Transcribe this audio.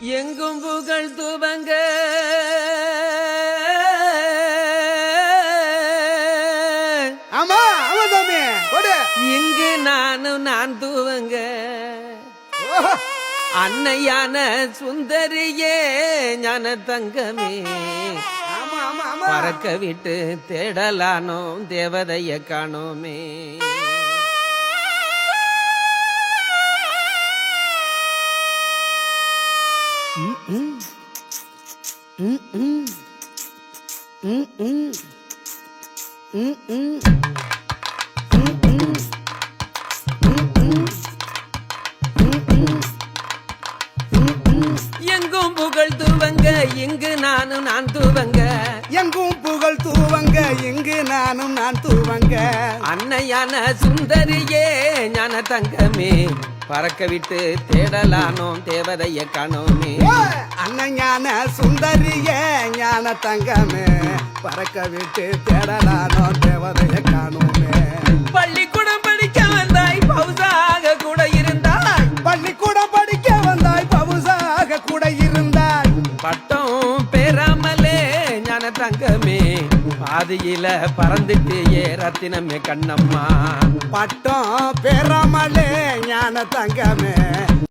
எங்கும் புகழ் துவங்க ஆமா ஆமா சாமி போடு. இங்கு நான் துவங்க ஓஹோ. அன்னையான சுந்தரியே ஞான தங்கமே ஆமா ஆமா ஆமா பறக்க விட்டு தேடலானோம் தேவதைய காணோமே. எங்கும் புகழ் துவங்க இங்கு நான் துவங்க எங்கும் புகழ் தூவங்க இங்கு நான் தூவங்க அன்னையான சுந்தரியே ஞான தங்கமே பறக்க விட்டு தேடலானோம் தேவதைய காணோமே. அண்ணஞான சுந்தரிய ஞான தங்கமே பறக்க விட்டு தேடலானோ தேவதைய காணோமே. பள்ளிக்கூடம் படிக்க வந்தாய் பவுசாக கூட இருந்தாய் பள்ளிக்கூடம் படிக்க வந்தாய் பவுசாக கூட இருந்தாய் பட்டம் பெறாமலே ஞான தங்கமே பாதியில பறந்துட்டு ஏ ரத்தினமே கண்ணம்மா. பட்டம் பெறாமலே ஞான தங்கமே